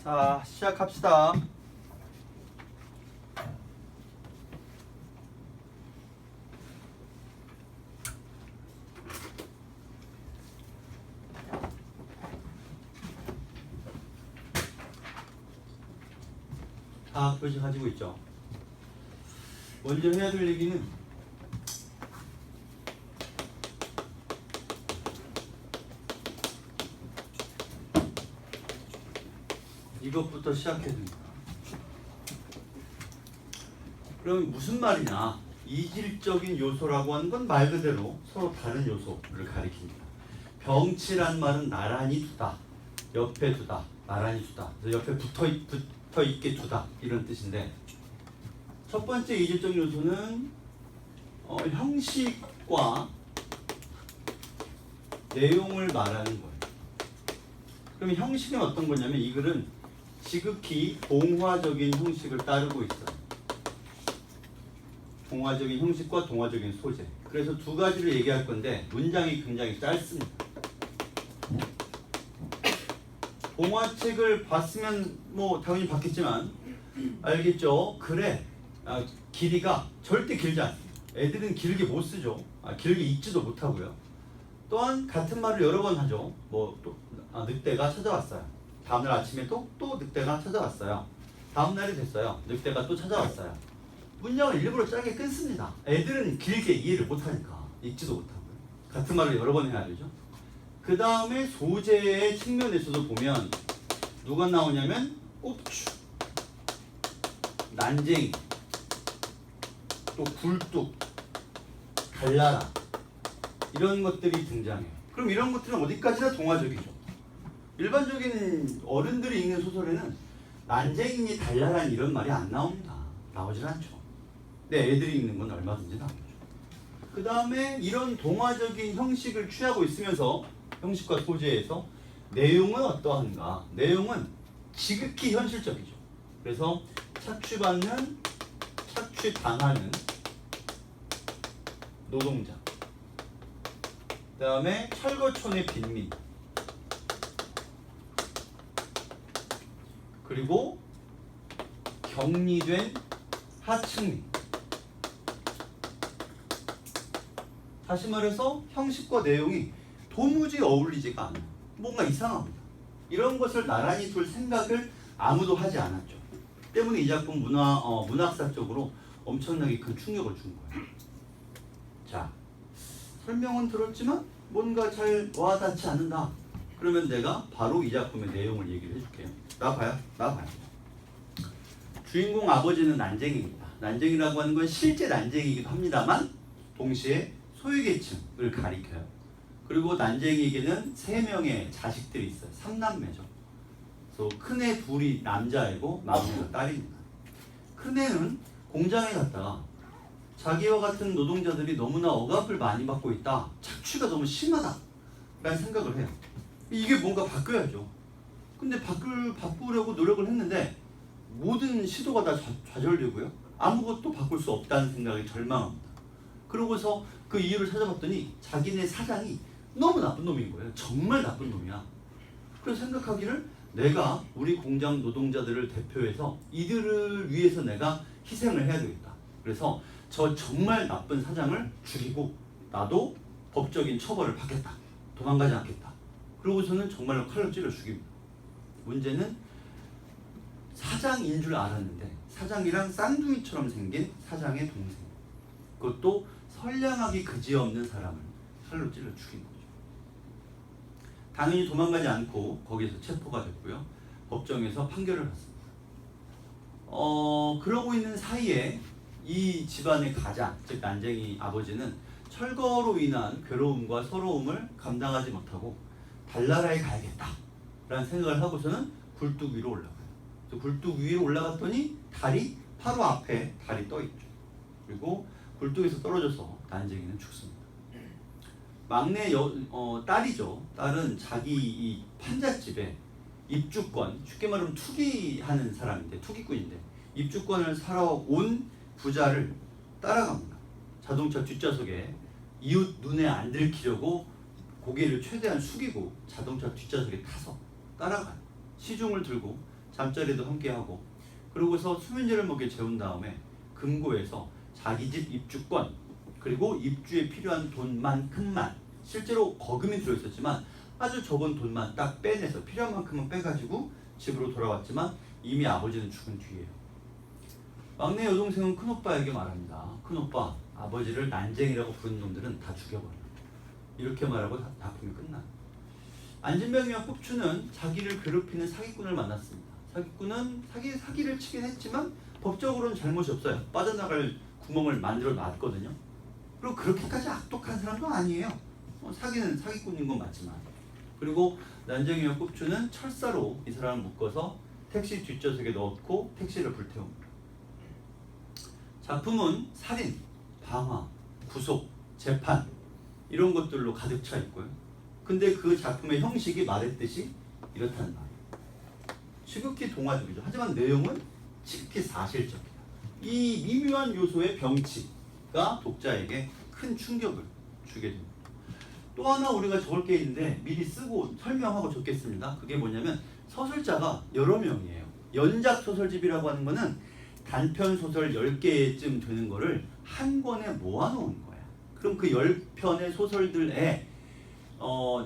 자, 시작합시다. 다 교시 가지고 있죠. 먼저 해야 될 얘기는 이것부터 시작해야 됩니다. 그럼 무슨 말이냐? 이질적인 요소라고 하는 건 말 그대로 서로 다른 요소를 가리킵니다. 병치란 말은 나란히 두다, 옆에 두다, 나란히 두다, 옆에 붙어 있게 두다 이런 뜻인데, 첫 번째 이질적 요소는 형식과 내용을 말하는 거예요. 그럼 형식은 어떤 거냐면 이 글은 지극히 동화적인 형식을 따르고 있어요. 동화적인 형식과 동화적인 소재. 그래서 두 가지를 얘기할 건데 문장이 굉장히 짧습니다. 동화책을 봤으면 뭐 당연히 봤겠지만 알겠죠? 글의 길이가 절대 길지 않습니다. 애들은 길게 못 쓰죠. 길게 읽지도 못하고요. 또한 같은 말을 여러 번 하죠. 늑대가 찾아왔어요. 다음날 아침에 또 늑대가 찾아왔어요. 다음날이 됐어요. 늑대가 또 찾아왔어요. 문장을 일부러 짧게 끊습니다. 애들은 길게 이해를 못하니까 읽지도 못하고요. 같은 말을 여러 번 해야 되죠. 그 다음에 소재의 측면에서도 보면 누가 나오냐면 꼽추, 난쟁이, 또 굴뚝, 갈라라 이런 것들이 등장해요. 그럼 이런 것들은 어디까지나 동화적이죠. 일반적인 어른들이 읽는 소설에는 난쟁이니 달라란 이런 말이 안 나옵니다. 나오질 않죠. 근데 애들이 읽는 건 얼마든지 나오죠. 그 다음에 이런 동화적인 형식을 취하고 있으면서 형식과 소재에서 내용은 어떠한가? 내용은 지극히 현실적이죠. 그래서 착취당하는 노동자, 그 다음에 철거촌의 빈민, 그리고 격리된 하층민. 다시 말해서 형식과 내용이 도무지 어울리지가 않아요. 뭔가 이상합니다. 이런 것을 나란히 둘 생각을 아무도 하지 않았죠. 때문에 이 작품 문학사적으로 엄청나게 큰 충격을 준 거예요. 자, 설명은 들었지만 뭔가 잘 와닿지 않는다. 그러면 내가 바로 이 작품의 내용을 얘기를 해줄게요. 나와봐요. 주인공 아버지는 난쟁이입니다. 난쟁이라고 하는 건 실제 난쟁이기도 합니다만 동시에 소유계층을 가리켜요. 그리고 난쟁이에게는 3명의 자식들이 있어요. 3남매죠. 그래서 큰애 둘이 남자이고 막내가 딸입니다. 큰애는 공장에 갔다가 자기와 같은 노동자들이 너무나 억압을 많이 받고 있다, 착취가 너무 심하다 라는 생각을 해요. 이게 뭔가 바뀌어야죠. 근데 바꾸려고 노력을 했는데 모든 시도가 다 좌절되고요. 아무것도 바꿀 수 없다는 생각에 절망합니다. 그러고서 그 이유를 찾아봤더니 자기네 사장이 너무 나쁜 놈인 거예요. 정말 나쁜 놈이야. 그래서 생각하기를 내가 우리 공장 노동자들을 대표해서 이들을 위해서 내가 희생을 해야 되겠다. 그래서 저 정말 나쁜 사장을 죽이고 나도 법적인 처벌을 받겠다. 도망가지 않겠다. 그러고서는 정말로 칼로 찔러 죽입니다. 문제는 사장인 줄 알았는데 사장이랑 쌍둥이처럼 생긴 사장의 동생, 그것도 선량하기 그지없는 사람을 칼로 찔러 죽인 거죠. 당연히 도망가지 않고 거기서 체포가 됐고요. 법정에서 판결을 받습니다. 그러고 있는 사이에 이 집안의 가장, 즉 난쟁이 아버지는 철거로 인한 괴로움과 서러움을 감당하지 못하고 달나라에 가야겠다 라는 생각을 하고서는 굴뚝 위로 올라가요. 굴뚝 위로 올라갔더니 달이 바로 앞에 달이 떠 있죠. 그리고 굴뚝에서 떨어져서 난쟁이는 죽습니다. 막내 딸이죠. 딸은 자기 이 판잣집에 입주권, 쉽게 말하면 투기하는 사람인데, 투기꾼인데 입주권을 사러 온 부자를 따라갑니다. 자동차 뒷좌석에 이웃 눈에 안 들키려고 고개를 최대한 숙이고 자동차 뒷좌석에 타서 따라가요. 시중을 들고 잠자리도 함께 하고, 그러고서 수면제를 먹여 재운 다음에 금고에서 자기 집 입주권 그리고 입주에 필요한 돈만큼만, 실제로 거금이 들어있었지만 아주 적은 돈만 딱 빼내서 필요한 만큼만 빼가지고 집으로 돌아왔지만 이미 아버지는 죽은 뒤에요. 막내 여동생은 큰오빠에게 말합니다. 큰오빠, 아버지를 난쟁이라고 부른 놈들은 다 죽여버려. 이렇게 말하고 작품이 끝나요. 안진병이와 꼽추는 자기를 괴롭히는 사기꾼을 만났습니다. 사기꾼은 사기를 치긴 했지만 법적으로는 잘못이 없어요. 빠져나갈 구멍을 만들어 놨거든요. 그리고 그렇게까지 악독한 사람도 아니에요. 사기는 사기꾼인 건 맞지만. 그리고 난쟁이와 꼽추는 철사로 이 사람을 묶어서 택시 뒷좌석에 넣고 택시를 불태웁니다. 작품은 살인, 방화, 구속, 재판 이런 것들로 가득 차 있고요. 근데 그 작품의 형식이 말했듯이 이렇다는 말이에요. 지극히 동화적이죠. 하지만 내용은 지극히 사실적이다. 이 미묘한 요소의 병치가 독자에게 큰 충격을 주게 됩니다. 또 하나 우리가 적을 게 있는데 미리 쓰고 설명하고 적겠습니다. 그게 뭐냐면 서술자가 여러 명이에요. 연작 소설집이라고 하는 거는 단편 소설 10개쯤 되는 거를 한 권에 모아놓은 거야. 그럼 그 10편의 소설들의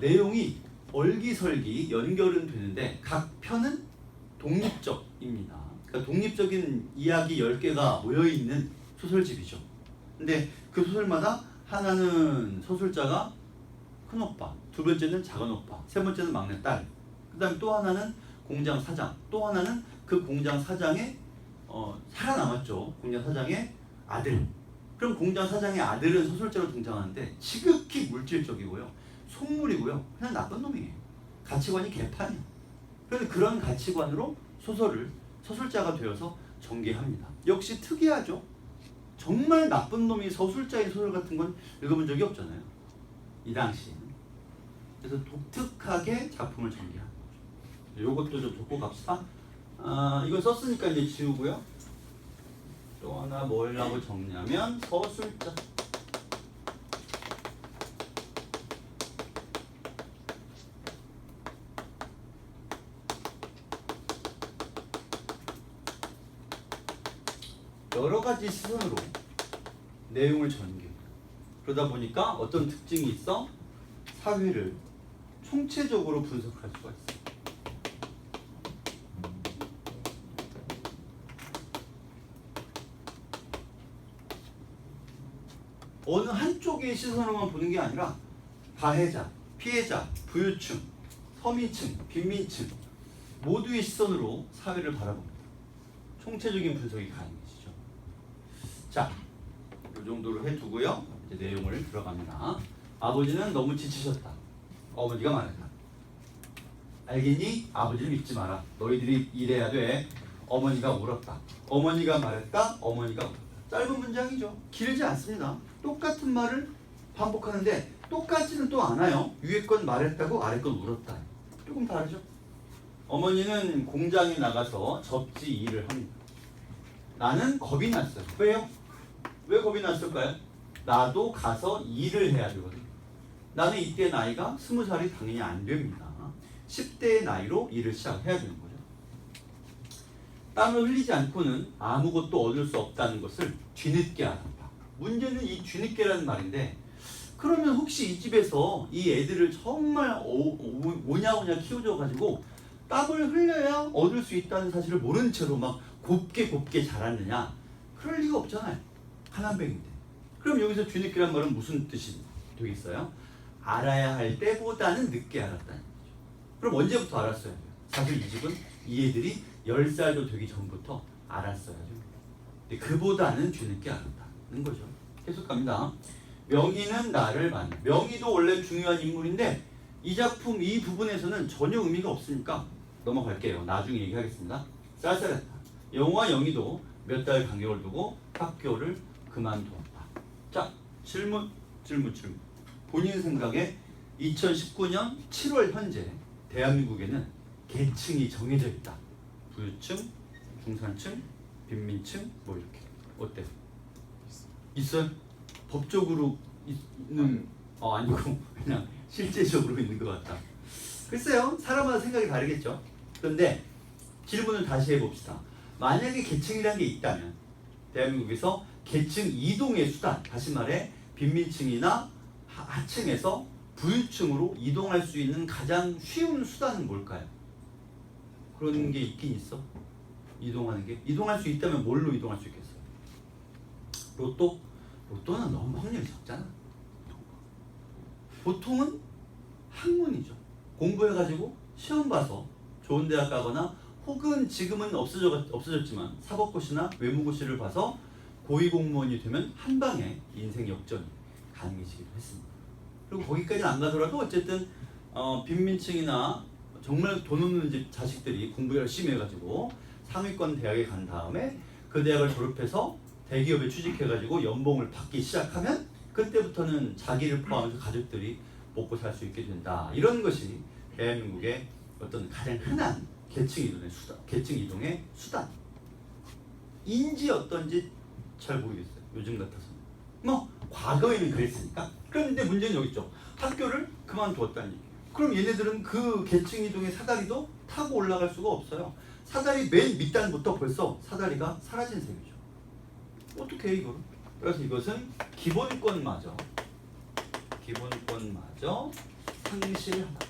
내용이 얼기설기 연결은 되는데 각 편은 독립적입니다. 그러니까 독립적인 이야기 10개가 모여있는 소설집이죠. 근데 그 소설마다 하나는 소설자가 큰오빠, 두 번째는 작은오빠, 세 번째는 막내딸, 그 다음에 또 하나는 공장 사장, 또 하나는 그 공장 사장의 살아남았죠. 공장 사장의 아들. 그럼 공장 사장의 아들은 소설자로 등장하는데 지극히 물질적이고요. 속물이고요. 그냥 나쁜 놈이에요. 가치관이 개판이에요. 그래서 그런 가치관으로 소설자가 되어서 전개합니다. 역시 특이하죠. 정말 나쁜 놈이 서술자의 소설 같은 건 읽어본 적이 없잖아요. 이 당시에는. 그래서 독특하게 작품을 전개하는 거죠. 요것도 좀 적고 갑시다. 이거 썼으니까 이제 지우고요. 또 하나 뭐라고 적냐면 서술자. 여러 가지 시선으로 내용을 전개. 그러다 보니까 어떤 특징이 있어? 사회를 총체적으로 분석할 수가 있어. 어느 한쪽의 시선으로만 보는 게 아니라 가해자, 피해자, 부유층, 서민층, 빈민층 모두의 시선으로 사회를 바라봅니다. 총체적인 분석이 가능해지죠. 자, 이 정도로 해두고요. 이제 내용을 들어갑니다. 아버지는 너무 지치셨다. 어머니가 말했다. 알겠니? 아버지를 믿지 마라. 너희들이 일해야 돼. 어머니가 울었다. 어머니가 말했다. 어머니가 울었다. 짧은 문장이죠. 길지 않습니다. 똑같은 말을 반복하는데 똑같지는 또 않아요. 위에 건 말했다고 아래 건 울었다. 조금 다르죠. 어머니는 공장에 나가서 접지 일을 합니다. 나는 겁이 났어요. 왜요? 왜 겁이 났을까요? 나도 가서 일을 해야 되거든. 나는 이때 나이가 20살이 당연히 안 됩니다. 10대의 나이로 일을 시작해야 되는 거죠. 땀을 흘리지 않고는 아무것도 얻을 수 없다는 것을 뒤늦게 알았다. 문제는 이 뒤늦게라는 말인데, 그러면 혹시 이 집에서 이 애들을 정말 오냐오냐 키워줘가지고 땀을 흘려야 얻을 수 있다는 사실을 모른 채로 막 곱게 자랐느냐? 그럴 리가 없잖아요. 가난뱅인데. 그럼 여기서 뒤늦게란 말은 무슨 뜻이 되겠어요? 알아야 할 때보다는 늦게 알았다는 거죠. 그럼 언제부터 알았어야 돼요? 사실 이 집은 이 애들이 10살도 되기 전부터 알았어야죠. 근데 그보다는 뒤늦게 알았다는 거죠. 계속 갑니다. 명의는 나를 만나. 명의도 원래 중요한 인물인데 이 작품 이 부분에서는 전혀 의미가 없으니까 넘어갈게요. 나중에 얘기하겠습니다. 쌀쌀했다. 영화 영희도 몇 달 간격을 두고 학교를 그만두었다. 자, 질문. 본인 생각에 2019년 7월 현재 대한민국에는 계층이 정해져 있다. 부유층, 중산층, 빈민층 뭐 이렇게. 어때? 있어요? 법적으로 있는 아니고 그냥 실제적으로 있는 것 같다. 글쎄요. 사람마다 생각이 다르겠죠. 그런데 질문을 다시 해봅시다. 만약에 계층이라는 게 있다면 대한민국에서 계층 이동의 수단, 다시 말해 빈민층이나 하층에서 부유층으로 이동할 수 있는 가장 쉬운 수단은 뭘까요? 그런 게 있긴 있어. 이동하는 게. 이동할 수 있다면 뭘로 이동할 수 있겠어요? 로또? 로또는 너무 확률이 적잖아. 보통은 학문이죠. 공부해가지고 시험 봐서 좋은 대학 가거나 혹은 지금은 없어졌지만 사법고시나 외무고시를 봐서 고위공무원이 되면 한 방에 인생 역전이 가능해지기도 했습니다. 그리고 거기까지는 안 가더라도 어쨌든 빈민층이나 정말 돈 없는 집 자식들이 공부 열심히 해가지고 상위권 대학에 간 다음에 그 대학을 졸업해서 대기업에 취직해가지고 연봉을 받기 시작하면 그때부터는 자기를 포함해서 가족들이 먹고 살 수 있게 된다. 이런 것이 대한민국의 어떤 가장 흔한 계층 이동의 수단. 인지 어떤지 잘 모르겠어요. 요즘 같아서는. 뭐 과거에는 그랬으니까. 그런데 문제는 여기 있죠. 학교를 그만두었다는 얘기예요. 그럼 얘네들은 그 계층 이동의 사다리도 타고 올라갈 수가 없어요. 사다리 맨 밑단부터 벌써 사다리가 사라진 셈이죠. 어떻게 해 이거를? 그래서 이것은 기본권마저 상실하다.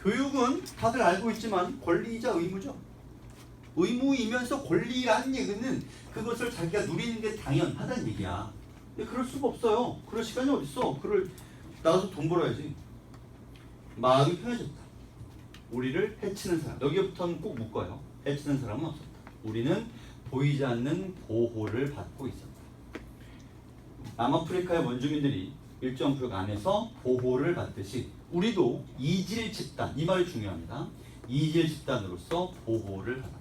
교육은 다들 알고 있지만 권리이자 의무죠. 의무이면서 권리라는 얘기는 그것을 자기가 누리는 게 당연하다는 얘기야. 근데 그럴 수가 없어요. 그럴 시간이 어딨어. 나가서 돈 벌어야지. 마음이 편해졌다. 우리를 해치는 사람. 여기부터는 꼭 묶어요. 해치는 사람은 없었다. 우리는 보이지 않는 보호를 받고 있었다. 남아프리카의 원주민들이 일정 구역 안에서 보호를 받듯이 우리도 이질 집단, 이 말이 중요합니다. 이질 집단으로서 보호를 받았다.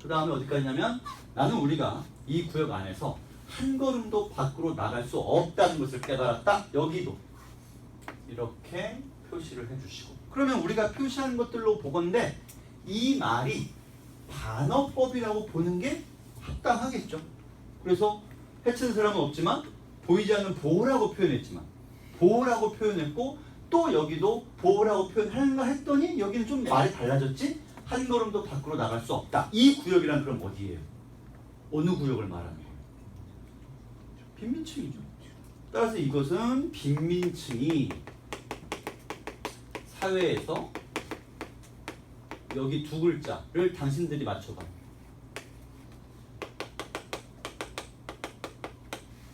그 다음에 어디까지냐면 나는 우리가 이 구역 안에서 한 걸음도 밖으로 나갈 수 없다는 것을 깨달았다. 여기도 이렇게 표시를 해주시고, 그러면 우리가 표시하는 것들로 보건대 이 말이 반어법이라고 보는 게 합당하겠죠. 그래서 해치는 사람은 없지만 보이지 않는 보호라고 표현했고 또 여기도 보호라고 표현하는가 했더니 여기는 좀 말이 달라졌지. 한 걸음도 밖으로 나갈 수 없다. 이 구역이란 그럼 어디예요? 어느 구역을 말하는 거예요? 빈민층이죠. 따라서 이것은 빈민층이 사회에서 여기 두 글자를 당신들이 맞춰봐.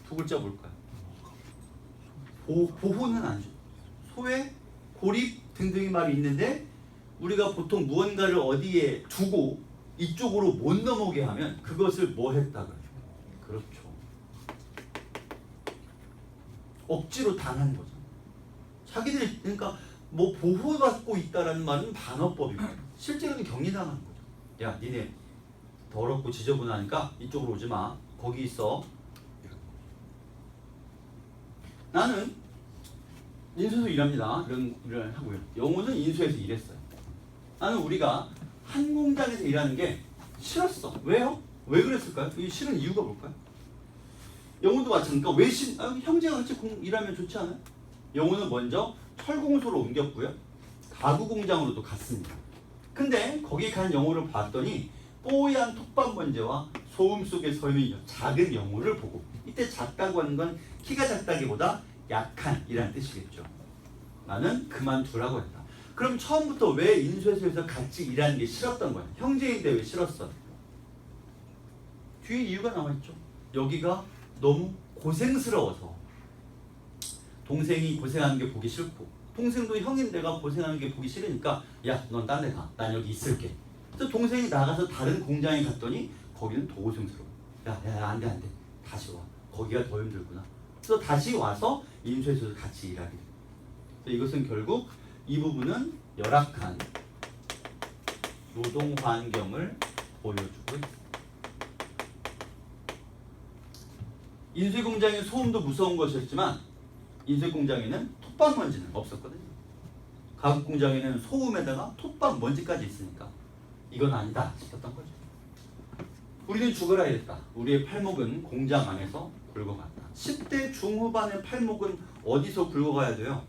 두 글자 뭘까요? 보호는 아니죠. 소외, 고립 등등의 말이 있는데 우리가 보통 무언가를 어디에 두고 이쪽으로 못 넘어오게 하면 그것을 뭐 했다 그러죠? 그렇죠. 억지로 당한 거죠. 자기들이 그러니까 뭐 보호받고 있다라는 말은 반어법이고 실제로는 격리당하는 거죠. 야, 니네 더럽고 지저분하니까 이쪽으로 오지 마. 거기 있어. 나는 인수에서 일합니다. 이런 일을 하고요. 영호는 인수에서 일했어요. 나는 우리가 한 공장에서 일하는 게 싫었어. 왜요? 왜 그랬을까요? 이 싫은 이유가 뭘까요? 영호도 마찬가지니까 왜 형제가 같이 일하면 좋지 않아요? 영호는 먼저 철공소로 옮겼고요. 가구 공장으로도 갔습니다. 근데 거기 간 영호를 봤더니 뽀얀 톱밥 먼지와 소음 속에 서 있는 작은 영호를 보고, 이때 작다고 하는 건 키가 작다기보다 약한 이라는 뜻이겠죠. 나는 그만두라고 했다. 그럼 처음부터 왜 인수해서에서 같이 일하는 게 싫었던 거야? 형제인데 왜 싫었어? 뒤에 이유가 나와있죠. 여기가 너무 고생스러워서. 동생이 고생하는 게 보기 싫고 동생도 형인 내가 고생하는 게 보기 싫으니까 야, 넌 딴 데 가. 난 여기 있을게. 그래서 동생이 나가서 다른 공장에 갔더니 거기는 더 고생스러워. 야, 안 돼. 다시 와. 거기가 더 힘들구나. 그래서 다시 와서 인수해서 같이 일하게 돼. 이것은 결국 이 부분은 열악한 노동 환경을 보여주고 있습니다. 인쇄 공장의 소음도 무서운 것이었지만 인쇄 공장에는 톱밥 먼지는 없었거든요. 가구 공장에는 소음에다가 톱밥 먼지까지 있으니까 이건 아니다 싶었던 거죠. 우리는 죽어라 이랬다. 우리의 팔목은 공장 안에서 굵어갔다. 10대 중후반의 팔목은 어디서 굵어가야 돼요?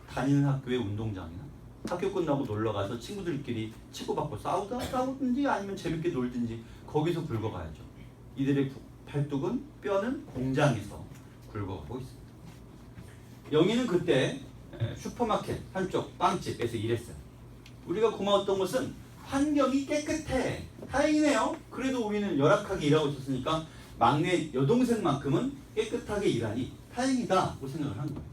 다니는 학교의 운동장이나 학교 끝나고 놀러 가서 친구들끼리 치고받고 싸우든지 아니면 재밌게 놀든지 거기서 굵어가야죠. 이들의 팔뚝은 뼈는 공장에서 굵어가고 있습니다. 영희는 그때 슈퍼마켓 한쪽 빵집에서 일했어요. 우리가 고마웠던 것은 환경이 깨끗해. 다행이네요. 그래도 우리는 열악하게 일하고 있었으니까 막내 여동생만큼은 깨끗하게 일하니 다행이다고 생각을 한 거예요.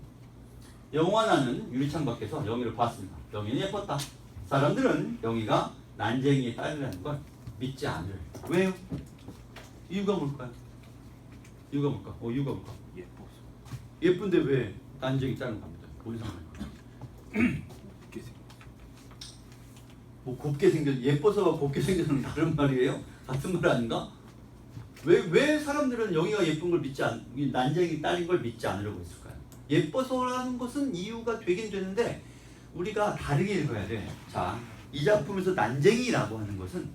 영화나는 유리창 밖에서 영희를 봤습니다. 영희는 예뻤다. 사람들은 영희가 난쟁이의 딸이라는 걸 믿지 않을. 왜요? 이유가 뭘까요? 이유가 뭘까? 이유가 뭘까? 예쁜데 왜 난쟁이 딸인 겁니다. 뭔 상관이야? 뭐 곱게 생겨 예뻐서가 곱게 생겨서는 다른 말이에요? 같은 말 아닌가? 왜 사람들은 영희가 예쁜 걸 믿지 않, 난쟁이 딸인 걸 믿지 않으려고 했을까요? 예뻐서라는 것은 이유가 되긴 되는데 우리가 다르게 읽어야 돼. 자, 이 작품에서 난쟁이라고 하는 것은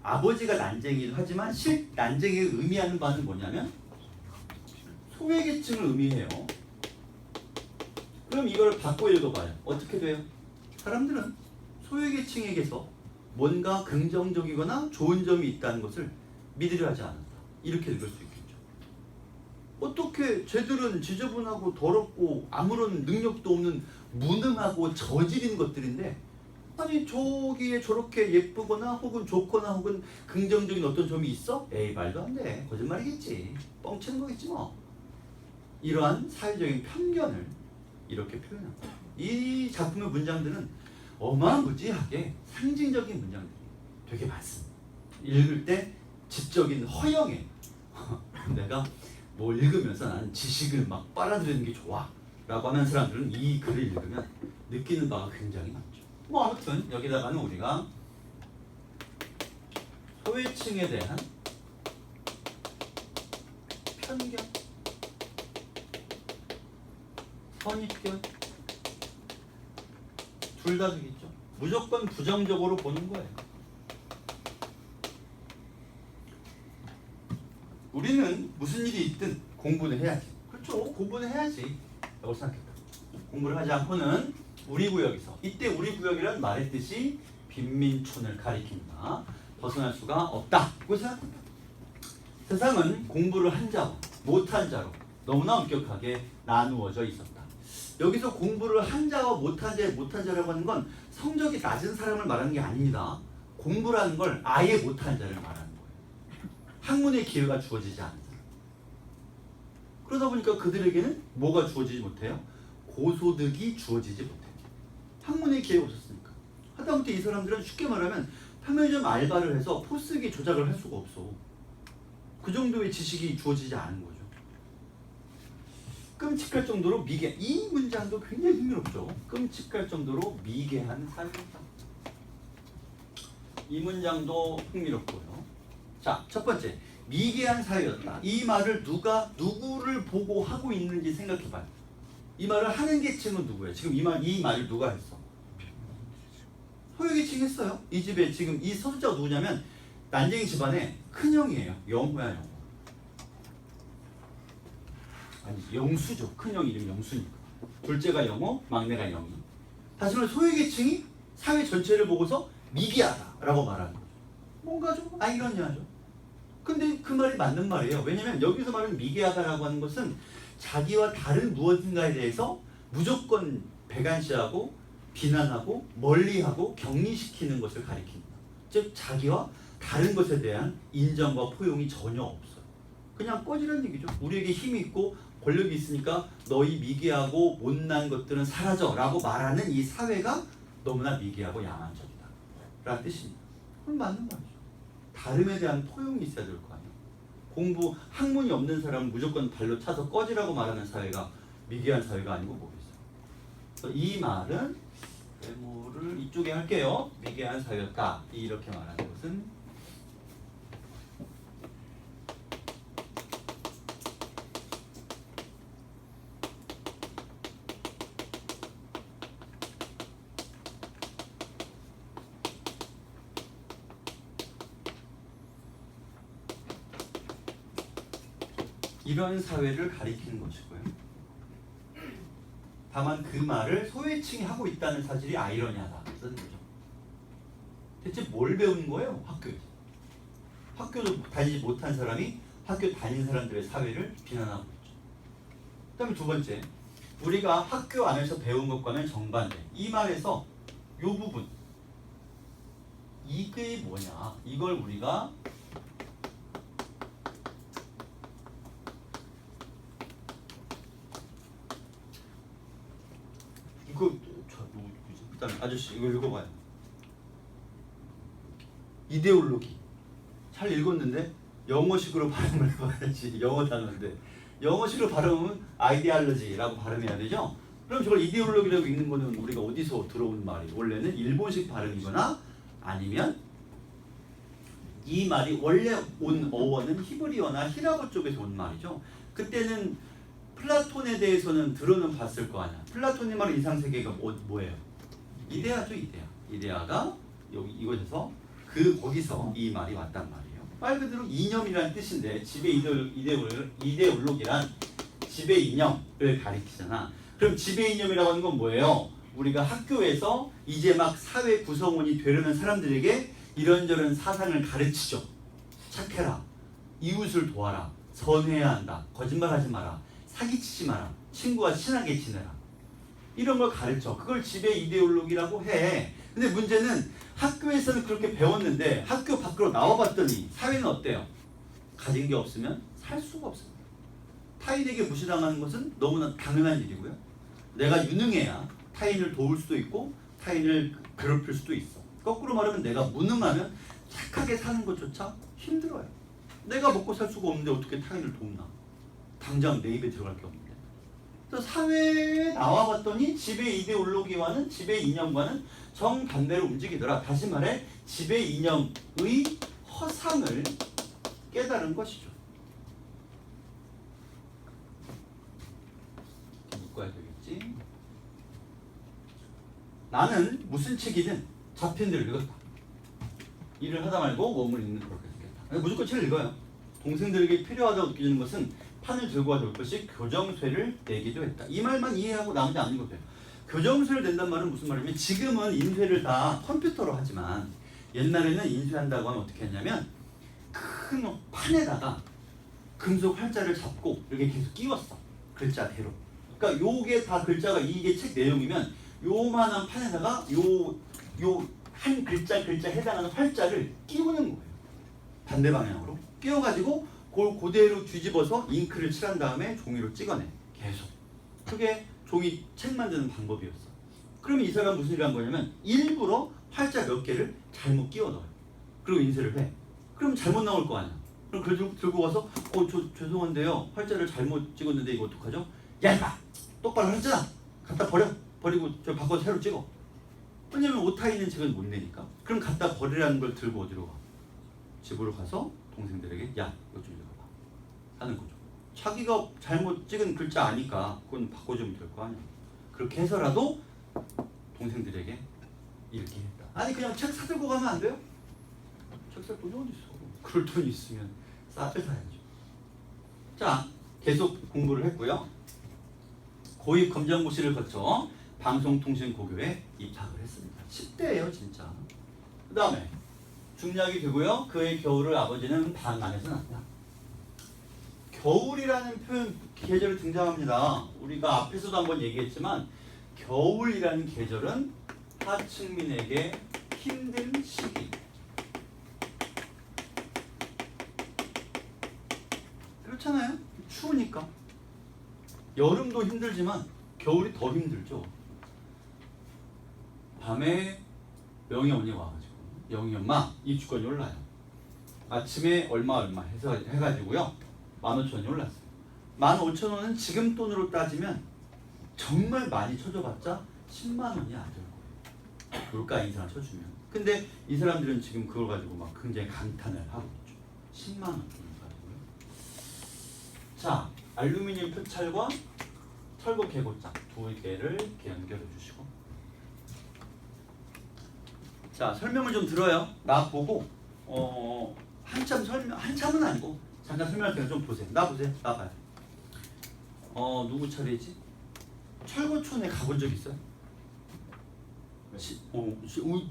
아버지가 난쟁이도 하지만 난쟁이가 의미하는 바는 뭐냐면 소외계층을 의미해요. 그럼 이걸 바꿔 읽어봐요. 어떻게 돼요? 사람들은 소외계층에게서 뭔가 긍정적이거나 좋은 점이 있다는 것을 믿으려 하지 않는다. 이렇게 읽을 수 있겠죠. 어떻게 쟤들은 지저분하고 더럽고 아무런 능력도 없는 무능하고 저질인 것들인데 아니 저기에 저렇게 예쁘거나 혹은 좋거나 혹은 긍정적인 어떤 점이 있어? 에이 말도 안 돼. 거짓말이겠지. 뻥치는 거겠지 뭐. 이러한 사회적인 편견을 이렇게 표현합니다. 이 작품의 문장들은 어마무지하게 상징적인 문장들이 되게 많습니다. 읽을 때 지적인 허영에 내가 뭘 읽으면서 나는 지식을 막 빨아들이는 게 좋아 라고 하는 사람들은 이 글을 읽으면 느끼는 바가 굉장히 많죠. 뭐 아무튼 여기다가는 우리가 소외층에 대한 편견, 선입견 둘 다 되겠죠. 무조건 부정적으로 보는 거예요. 우리는 무슨 일이 있든 공부는 해야지. 그렇죠. 공부는 해야지 라고 생각했다. 공부를 하지 않고는 우리 구역에서, 이때 우리 구역이란 말의 뜻이 빈민촌을 가리킵니다. 벗어날 수가 없다 고 생각했다. 세상은 공부를 한 자와 못한 자로 너무나 엄격하게 나누어져 있었다. 여기서 공부를 한 자와 못한 자라고 하는 건 성적이 낮은 사람을 말하는 게 아닙니다. 공부라는 걸 아예 못한 자를 말하는 거예요. 학문의 기회가 주어지지 않는 사람. 그러다 보니까 그들에게는 뭐가 주어지지 못해요? 고소득이 주어지지 못해요. 학문의 기회가 없었으니까. 하다못해 이 사람들은 쉽게 말하면 편의점 알바를 해서 포스기 조작을 할 수가 없어. 그 정도의 지식이 주어지지 않은 거죠. 끔찍할 정도로 이 문장도 굉장히 흥미롭죠. 끔찍할 정도로 미개한 사회였다. 이 문장도 흥미롭고요. 자, 첫 번째, 미개한 사회였다. 이 말을 누구를 보고 하고 있는지 생각해봐요. 이 말을 하는 계층은 누구예요? 지금 이 말을 누가 했어? 소유계층 했어요. 이 집에 지금 이 서술자가 누구냐면 난쟁이 집안의 큰형이에요. 영호야, 영호. 아니, 영수죠. 큰형 이름이 영수니까. 둘째가 영호, 막내가 영희. 다시 말해 소유계층이 사회 전체를 보고서 미개하다라고 말하는 거죠. 뭔가 좀 아이러니하죠. 근데 그 말이 맞는 말이에요. 왜냐면 여기서 말하는 미개하다라고 하는 것은 자기와 다른 무엇인가에 대해서 무조건 배관시하고 비난하고 멀리하고 격리시키는 것을 가리킵니다. 즉 자기와 다른 것에 대한 인정과 포용이 전혀 없어요. 그냥 꺼지라는 얘기죠. 우리에게 힘이 있고 권력이 있으니까 너희 미개하고 못난 것들은 사라져 라고 말하는 이 사회가 너무나 미개하고 야만적이다 라는 뜻입니다. 그건 맞는 말이죠. 다름에 대한 포용이 있어야 될 거 아니에요. 학문이 없는 사람은 무조건 발로 차서 꺼지라고 말하는 사회가 미개한 사회가 아니고 뭐겠어요. 그래서 이 말은 메모를 이쪽에 할게요. 미개한 사회였다 이렇게 말하는 것은 이런 사회를 가리키는 것이고요. 다만 그 말을 소외층이 하고 있다는 사실이 아이러니하다 쓰는 거죠. 대체 뭘 배우는 거예요? 학교에서. 학교도 다니지 못한 사람이 학교 다닌 사람들의 사회를 비난하고 있죠. 그 다음에 두 번째, 우리가 학교 안에서 배운 것과는 정반대. 이 말에서 이 부분, 이게 뭐냐, 이걸 우리가 이거 일단 아저씨 이거 읽어봐요. 이데올로기. 잘 읽었는데 영어식으로 발음을 해봐야지. 영어 단어인데 영어식으로 발음은 아이디알러지라고 발음해야 되죠. 그럼 저걸 이데올로기라고 읽는 거는 우리가 어디서 들어온 말이? 원래는 일본식 발음이거나 아니면 이 말이 원래 온 어원은 히브리어나 히라보 쪽에서 온 말이죠. 그때는 플라톤에 대해서는 들어는 봤을 거 아니야. 플라톤이 말하는 이상세계가 뭐예요? 이데아죠, 이데아. 이데아가 여기 이곳에서 거기서 이 말이 왔단 말이에요. 말 그대로 이념이라는 뜻인데 지배 이데올로기란 지배 이념을 가리키잖아. 그럼 지배 이념이라고 하는 건 뭐예요? 우리가 학교에서 이제 막 사회 구성원이 되려는 사람들에게 이런저런 사상을 가르치죠. 착해라, 이웃을 도와라, 선해야 한다, 거짓말하지 마라, 사기치지 마라, 친구와 친하게 지내라, 이런 걸 가르쳐. 그걸 지배 이데올로기라고 해. 근데 문제는 학교에서는 그렇게 배웠는데 학교 밖으로 나와봤더니 사회는 어때요? 가진 게 없으면 살 수가 없습니다. 타인에게 무시당하는 것은 너무나 당연한 일이고요. 내가 유능해야 타인을 도울 수도 있고 타인을 괴롭힐 수도 있어. 거꾸로 말하면 내가 무능하면 착하게 사는 것조차 힘들어요. 내가 먹고 살 수가 없는데 어떻게 타인을 돕나? 당장 내 입에 들어갈 게 없는데. 그래서 사회에 나와봤더니 지배 이데올로기와는 지배 이념과는 정반대로 움직이더라. 다시 말해 지배 이념의 허상을 깨달은 것이죠. 묶어야 되겠지. 나는 무슨 책이든 잡힌 대로 읽었다. 일을 하다 말고 원문을 읽는 그렇게 생겼다. 무조건 책을 읽어요. 동생들에게 필요하다고 느끼는 것은 판을 들고 와서 올 것이 교정쇠를 내기도 했다. 이 말만 이해하고 나머지 안 읽어도 돼요. 교정쇠를 낸단 말은 무슨 말이냐면 지금은 인쇄를 다 컴퓨터로 하지만 옛날에는 인쇄한다고 하면 어떻게 했냐면 큰 판에다가 금속 활자를 잡고 이렇게 계속 끼웠어. 글자대로. 그러니까 요게 다 글자가 이게 책 내용이면 요만한 판에다가 요 한 글자 해당하는 활자를 끼우는 거예요. 반대 방향으로 끼워가지고 그걸 그대로 뒤집어서 잉크를 칠한 다음에 종이로 찍어내. 계속. 그게 종이 책 만드는 방법이었어. 그러면 이 사람 무슨 일을 한 거냐면 일부러 활자 몇 개를 잘못 끼워 넣어요. 그리고 인쇄를 해. 그럼 잘못 나올 거 아니야. 그럼 그걸 들고 가서 저 죄송한데요. 활자를 잘못 찍었는데 이거 어떡하죠? 야 임마! 똑바로 했잖아. 갖다 버리고 저 바꿔서 새로 찍어. 왜냐면 오타 있는 책은 못 내니까. 그럼 갖다 버리라는 걸 들고 어디로 가? 집으로 가서 동생들에게 야 이거 좀 읽어봐 하는 거죠. 자기가 잘못 찍은 글자 아니까 그건 바꿔주면 될 거 아니야. 그렇게 해서라도 동생들에게 읽게 했다. 아니 그냥 책 사들고 가면 안 돼요? 책 살 돈이 어디 있어? 그럴 돈이 있으면 싸게 사야죠. 자, 계속 공부를 했고요. 고입 검정고시를 거쳐 방송통신고교에 입학을 했습니다. 10대예요 진짜. 그 다음에 중략이 되고요. 그의 겨울을 아버지는 방 안에서 났다. 겨울이라는 표현 계절이 등장합니다. 우리가 앞에서도 한번 얘기했지만 겨울이라는 계절은 하층민에게 힘든 시기. 그렇잖아요. 추우니까. 여름도 힘들지만 겨울이 더 힘들죠. 밤에 명희 언니 와가지고 영희 엄마 입주권이 올라요. 아침에 얼마 해가지고요 15,000원이 올랐어요. 15,000원은 지금 돈으로 따지면 정말 많이 쳐줘봤자 10만 원이 안 될 거예요. 물가 인상을 쳐주면. 근데 이 사람들은 지금 그걸 가지고 막 굉장히 감탄을 하고 있죠. 10만 원 가지고요. 자, 알루미늄 표찰과 철거 개고장 두 개를 이렇게 연결해 주시고. 자, 설명을 좀 들어요. 나 보고 한참은 아니고 잠깐 설명할 테니까 좀 보세요. 나 보세요. 나 봐요. 누구 차례지? 철거촌에 가본 적 있어요?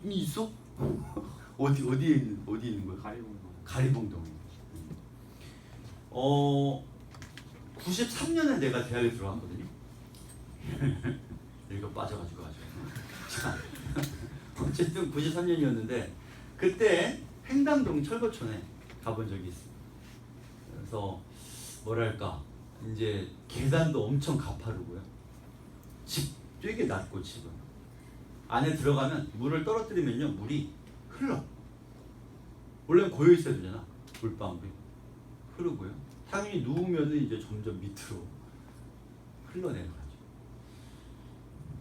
있어? 어디 있는 거야? 가리봉동. 93년에 내가 대학에 들어갔거든요. 여기가 빠져가지고 아주. 자, 어쨌든 93년이었는데 그때 행당동 철거촌에 가본 적이 있습니다. 그래서 뭐랄까 이제 계단도 엄청 가파르고요. 집 되게 낮고 집은 안에 들어가면 물을 떨어뜨리면요 물이 흘러. 원래 고여 있어야 되잖아. 물방울이 흐르고요. 당연히 누우면은 이제 점점 밑으로 흘러내려가죠.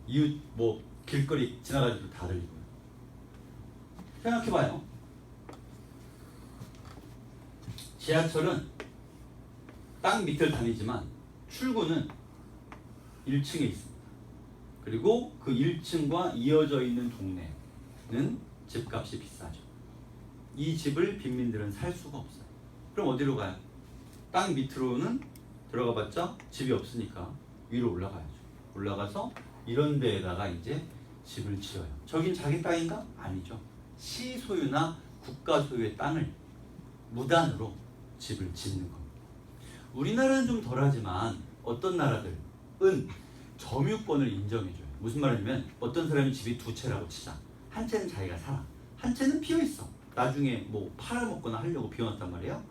이웃 뭐 길거리 지나가지고 다 들리고요. 생각해봐요. 지하철은 땅 밑을 다니지만 출구는 1층에 있습니다. 그리고 그 1층과 이어져 있는 동네는 집값이 비싸죠. 이 집을 빈민들은 살 수가 없어요. 그럼 어디로 가요? 땅 밑으로는 들어가봤자 집이 없으니까 위로 올라가야죠. 올라가서 이런 데에다가 이제 집을 지어요. 저긴 자기 땅인가? 아니죠. 시 소유나 국가 소유의 땅을 무단으로 집을 짓는 겁니다. 우리나라는 좀 덜하지만 어떤 나라들은 점유권을 인정해줘요. 무슨 말이냐면 어떤 사람이 집이 두 채라고 치자. 한 채는 자기가 살아. 한 채는 비어있어. 나중에 뭐 팔아먹거나 하려고 비워놨단 말이에요.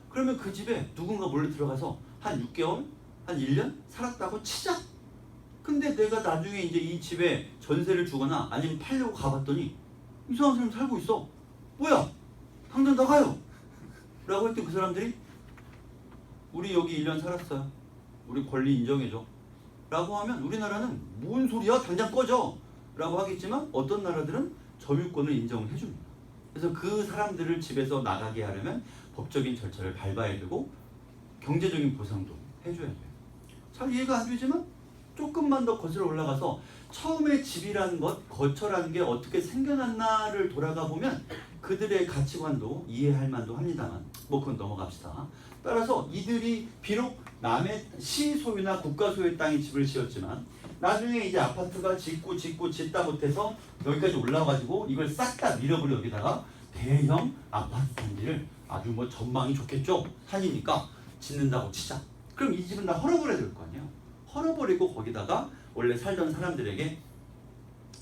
그러면 그 집에 누군가 몰래 들어가서 한 6개월, 한 1년 살았다고 치자. 근데 내가 나중에 이제 이 집에 전세를 주거나 아니면 팔려고 가봤더니 이상한 사람이 살고 있어. 뭐야? 당장 나가요. 라고 했더니 그 사람들이 우리 여기 1년 살았어요. 우리 권리 인정해줘. 라고 하면 우리나라는 뭔 소리야? 당장 꺼져. 라고 하겠지만 어떤 나라들은 점유권을 인정을 해줍니다. 그래서 그 사람들을 집에서 나가게 하려면 법적인 절차를 밟아야 되고 경제적인 보상도 해줘야 돼요. 잘 이해가 안 되지만 조금만 더 거슬러 올라가서 처음에 집이라는 것, 거처라는 게 어떻게 생겨났나를 돌아가 보면 그들의 가치관도 이해할 만도 합니다만 뭐 그건 넘어갑시다. 따라서 이들이 비록 남의 시 소유나 국가 소유의 땅에 집을 지었지만 나중에 이제 아파트가 짓다 못해서 여기까지 올라와가지고 이걸 싹 다 밀어버려 여기다가 대형 아파트 단지를 아주 뭐 전망이 좋겠죠? 산이니까 짓는다고 치자. 그럼 이 집은 다 헐어버려야 될 거 아니에요? 헐어버리고 거기다가 원래 살던 사람들에게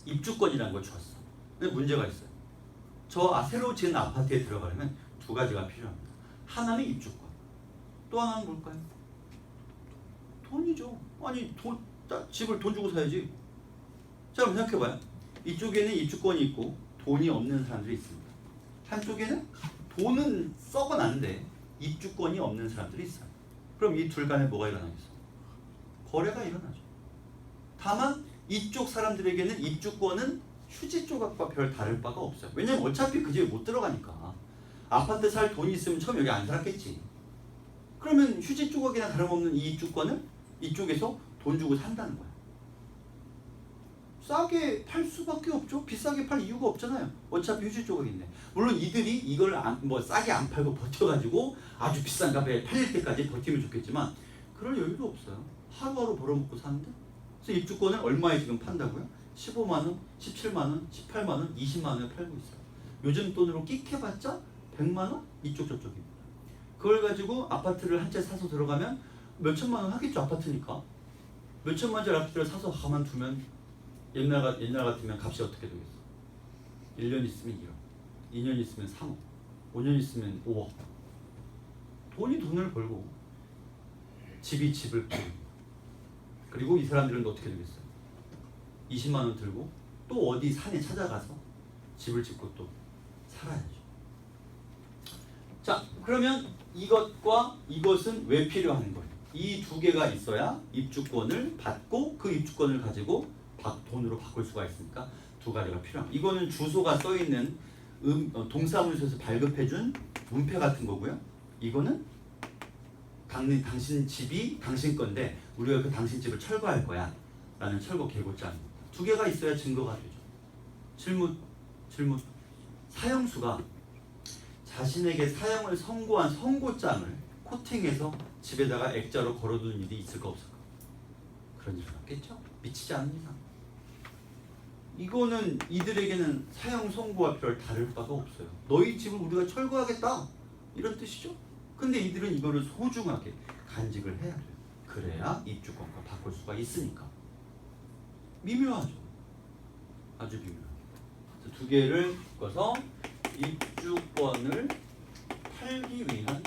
입주권이라는 걸 주었어. 근데 문제가 있어요. 새로 지은 아파트에 들어가려면 두 가지가 필요합니다. 하나는 입주권. 또 하나는 뭘까요? 돈이죠. 아니 집을 돈 주고 사야지. 자, 그럼 생각해봐요. 이쪽에는 입주권이 있고 돈이 없는 사람들이 있습니다. 한쪽에는 돈은 썩어났는데 입주권이 없는 사람들이 있어요. 그럼 이 둘 간에 뭐가 일어나겠어? 거래가 일어나죠. 다만 이쪽 사람들에게는 입주권은 휴지 조각과 별 다를 바가 없어요. 왜냐면 어차피 그 집에 못 들어가니까. 아파트 살 돈이 있으면 처음 여기 안 살았겠지. 그러면 휴지 조각이나 다름없는 이 입주권을 이쪽에서 돈 주고 산다는 거야. 싸게 팔 수밖에 없죠. 비싸게 팔 이유가 없잖아요. 어차피 휴지 조각인데. 물론 이들이 이걸 싸게 안 팔고 버텨가지고 아주 비싼 값에 팔릴 때까지 버티면 좋겠지만 그럴 여유도 없어요. 하루하루 벌어먹고 사는데. 그래서 입주권을 얼마에 지금 판다고요? 15만원, 17만원, 18만원, 20만원에 팔고 있어요. 요즘 돈으로 끽해봤자 100만원? 이쪽 저쪽입니다. 그걸 가지고 아파트를 한 채 사서 들어가면 몇천만원 하겠죠. 아파트니까. 몇천만원짜리 아파트를 사서 가만두면 옛날 같으면 값이 어떻게 되겠어? 1년 있으면 1억, 2년 있으면 3억, 5년 있으면 5억. 돈이 돈을 벌고 집이 집을 벌고 그리고 이 사람들은 어떻게 되겠어요? 20만원 들고 또 어디 산에 찾아가서 집을 짓고 또 살아야죠. 자, 그러면 이것과 이것은 왜 필요한 거예요? 이 두 개가 있어야 입주권을 받고 그 입주권을 가지고 돈으로 바꿀 수가 있으니까 두 가지가 필요합니다. 이거는 주소가 써있는 동사무소에서 발급해준 문패 같은 거고요. 이거는 당신 집이 당신 건데 우리가 그 당신 집을 철거할 거야 라는 철거 계고장입니다. 두 개가 있어야 증거가 되죠. 질문. 사형수가 자신에게 사형을 선고한 선고장을 코팅해서 집에다가 액자로 걸어두는 일이 있을까 없을까? 그런 일은 없겠죠. 미치지 않습니다. 이거는 이들에게는 사형 선고와 별 다를 바가 없어요. 너희 집을 우리가 철거하겠다 이런 뜻이죠. 근데 이들은 이거를 소중하게 간직을 해야 돼요. 그래야 입주권과 바꿀 수가 있으니까. 미묘하죠. 아주 미묘해요. 두 개를 묶어서 입주권을 팔기 위한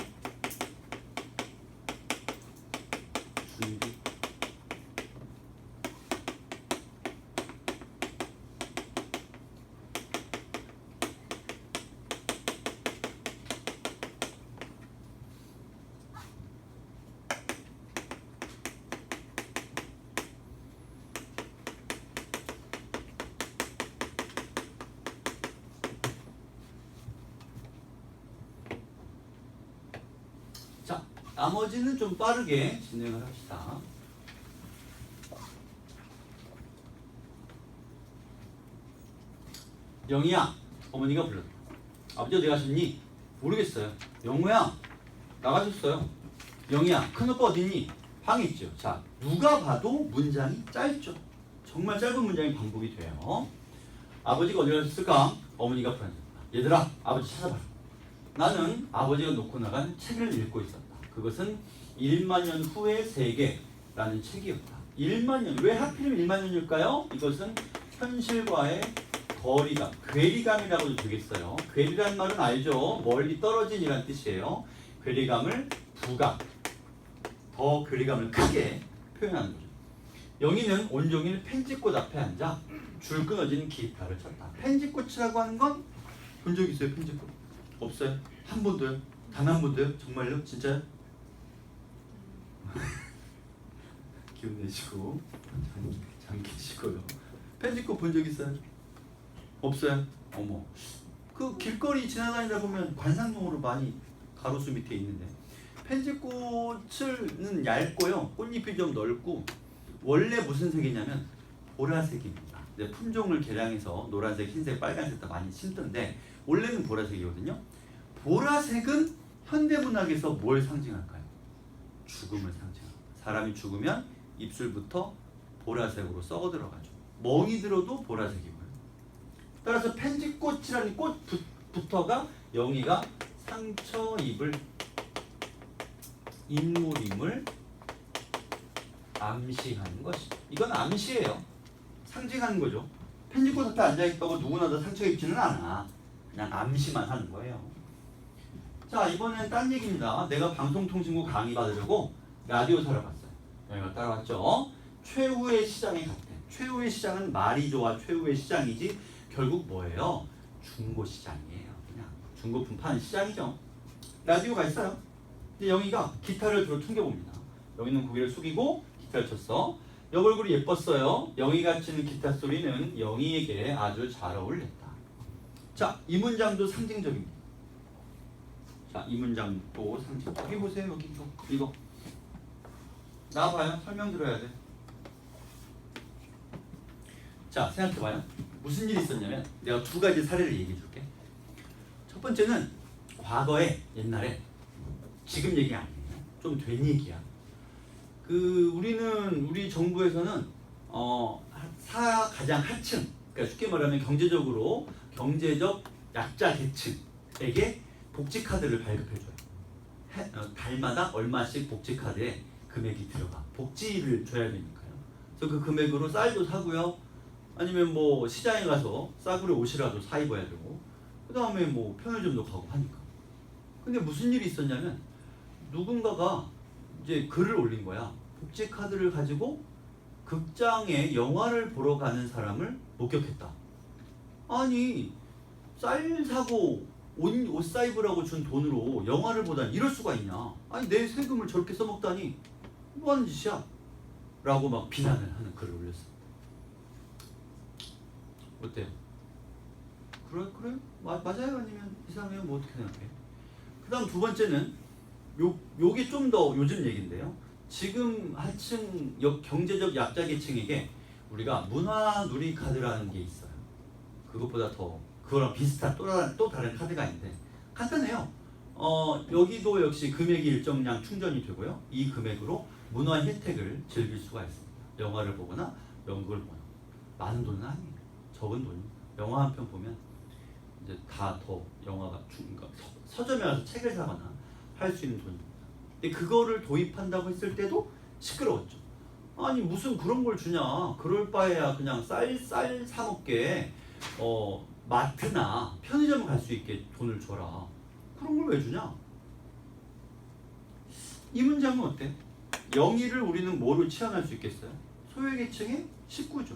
준비. 자, 나머지는 좀 빠르게 진행을 합시다. 영희야, 어머니가 불렀다. 아버지 어디 가셨니? 모르겠어요. 영우야, 나가셨어요. 영희야, 큰오빠 어디니? 방에 있죠. 자, 누가 봐도 문장이 짧죠. 정말 짧은 문장이 반복이 돼요. 아버지가 어디 가셨을까? 어머니가 불안했다. 얘들아, 아버지 찾아봐라. 나는 아버지가 놓고 나간 책을 읽고 있었다. 그것은 1만 년 후의 세계라는 책이었다. 1만 년, 왜 하필이면 1만 년일까요? 이것은 현실과의 거리감, 괴리감이라고도 되겠어요. 괴리란 말은 알죠? 멀리 떨어진이란 뜻이에요. 괴리감을 부각, 더 괴리감을 크게 표현하는 거죠. 영희는 온종일 펜지꽃 앞에 앉아 줄 끊어진 기타를 쳤다. 펜지꽃이라고 하는 건 본 적 있어요? 펜지꽃? 없어요? 한 번도요? 단 한 번도요? 정말요? 진짜요? 기운 내시고 잠기시고요. 펜지꽃 본 적 있어요? 없어요? 어머. 그 길거리 지나다니다 보면 관상용으로 많이 가로수 밑에 있는데 펜지꽃은 얇고요. 꽃잎이 좀 넓고 원래 무슨 색이냐면 보라색입니다. 근데 품종을 개량해서 노란색, 흰색, 빨간색 다 많이 심던데 원래는 보라색이거든요. 보라색은 현대문학에서 뭘 상징할까요? 죽음을 상징합니다. 사람이 죽으면 입술부터 보라색으로 썩어 들어가죠. 멍이 들어도 보라색이고요. 따라서 펜지꽃이라는 꽃부터가 영희가 상처 입을 인물임을 암시하는 것이죠. 이건 암시예요. 상징하는 거죠. 펜지꽃 앞에 앉아있다고 누구나 다 상처 입지는 않아. 그냥 암시만 하는 거예요. 자, 이번엔 딴 얘기입니다. 내가 방송통신국 강의 받으려고 라디오 사러 갔어요. 여기가 따라왔죠. 최후의 시장에 갔대. 최후의 시장은 말이 좋아 최후의 시장이지 결국 뭐예요? 중고시장이에요. 그냥 중고품 파는 시장이죠. 라디오가 있어요. 근데 영희가 기타를 들어 퉁겨봅니다. 영희는 고개를 숙이고 기타를 쳤어. 옆얼굴이 예뻤어요. 영희가 치는 기타 소리는 영희에게 아주 잘 어울렸다. 자, 이 문장도 상징적입니다. 자, 이 문장도 상징. 여기 보세요. 여기 이거. 나와봐요. 설명 들어야 돼. 자, 생각해봐요. 무슨 일이 있었냐면 내가 두 가지 사례를 얘기해 줄게. 첫 번째는 과거에 옛날에 지금 얘기 아니에요. 좀 된 얘기야. 우리 정부에서는 가장 하층, 그러니까 쉽게 말하면 경제적 약자 계층에게 복지 카드를 발급해줘요. 달마다 얼마씩 복지 카드에 금액이 들어가. 복지를 줘야 되니까요. 그래서 그 금액으로 쌀도 사고요. 아니면 뭐 시장에 가서 싸구려 옷이라도 사 입어야 되고, 그 다음에 뭐 편의점도 가고 하니까. 근데 무슨 일이 있었냐면 누군가가 이제 글을 올린 거야. 복지 카드를 가지고 극장에 영화를 보러 가는 사람을 목격했다. 아니, 쌀 사고 옷 사입으라고 준 돈으로 영화를 보다니 이럴 수가 있냐. 아니, 내 세금을 저렇게 써먹다니 뭐 하는 짓이야? 라고 막 비난을 하는 글을 올렸어. 어때요? 그래? 맞아요? 아니면 이상해요? 뭐 어떻게 생각해? 그 다음 두 번째는 요게 좀 더 요즘 얘기인데요. 지금 하층 경제적 약자 계층에게 우리가 문화 누리 카드라는 게 있어요. 그것보다 더 그거랑 비슷한 또 다른 카드가 있는데 간단해요. 여기도 역시 금액이 일정량 충전이 되고요. 이 금액으로 문화 혜택을 즐길 수가 있습니다. 영화를 보거나 연극을 보나. 많은 돈은 아니에요. 적은 돈이에요. 영화 한 편 보면 이제 다 더 영화가 그러니까 서점에 가서 책을 사거나 할 수 있는 돈입니다. 근데 그거를 도입한다고 했을 때도 시끄러웠죠. 아니 무슨 그런 걸 주냐. 그럴 바에야 그냥 쌀 사 먹게 마트나 편의점 갈 수 있게 돈을 줘라. 그런 걸 왜 주냐? 이 문장은 어때? 영의를 우리는 뭐로 치환할 수 있겠어요? 소외계층의 식구죠.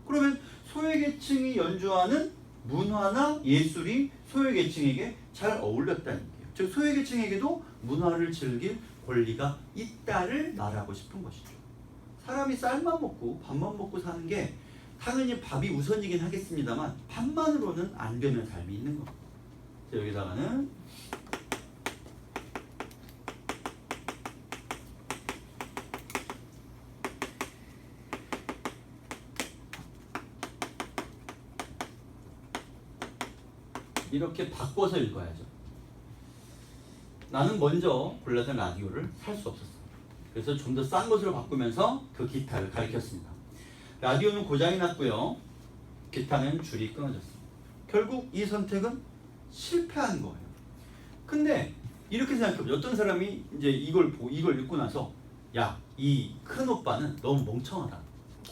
그러면 소외계층이 연주하는 문화나 예술이 소외계층에게 잘 어울렸다는 얘기예요. 즉 소외계층에게도 문화를 즐길 권리가 있다를 말하고 싶은 것이죠. 사람이 쌀만 먹고 밥만 먹고 사는 게 당연히 밥이 우선이긴 하겠습니다만 밥만으로는 안 되는 삶이 있는 겁니다. 여기다가는 이렇게 바꿔서 읽어야죠. 나는 먼저 골랐던 라디오를 살 수 없었어요. 그래서 좀 더 싼 것으로 바꾸면서 그 기타를 가르쳤습니다. 라디오는 고장이 났고요. 기타는 줄이 끊어졌습니다. 결국 이 선택은 실패한 거예요. 근데 이렇게 생각해보죠. 어떤 사람이 이제 이걸 읽고 나서 야, 이 큰 오빠는 너무 멍청하다.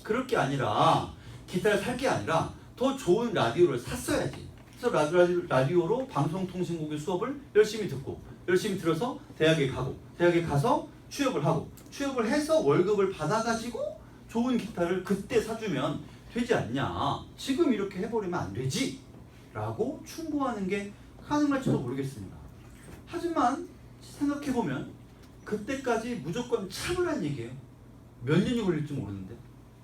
그럴 게 아니라 기타를 살 게 아니라 더 좋은 라디오를 샀어야지. 그래서 라디오로 방송통신국의 수업을 열심히 듣고 열심히 들어서 대학에 가고 대학에 가서 취업을 하고 취업을 해서 월급을 받아가지고 좋은 기타를 그때 사주면 되지 않냐. 지금 이렇게 해버리면 안 되지 라고 충고하는 게 가능할지도 모르겠습니다. 하지만 생각해보면 그때까지 무조건 참으란 얘기예요. 몇 년이 걸릴지 모르는데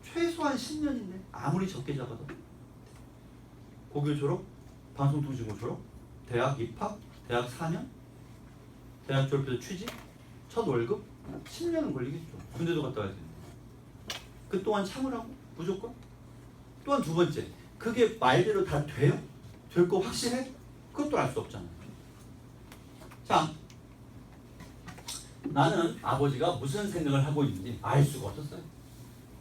최소한 10년인데 아무리 적게 잡아도 고교 졸업, 방송통신국 졸업, 대학 입학, 대학 4년, 대학 졸업해서 취직, 첫 월급 10년은 걸리겠죠. 군대도 갔다 와야 되는데 그동안 참으라고 무조건. 또한 두 번째, 그게 말대로 다 돼요? 될 거 확실해? 그것도 알 수 없잖아요. 자, 나는 아버지가 무슨 생각을 하고 있는지 알 수가 없었어요.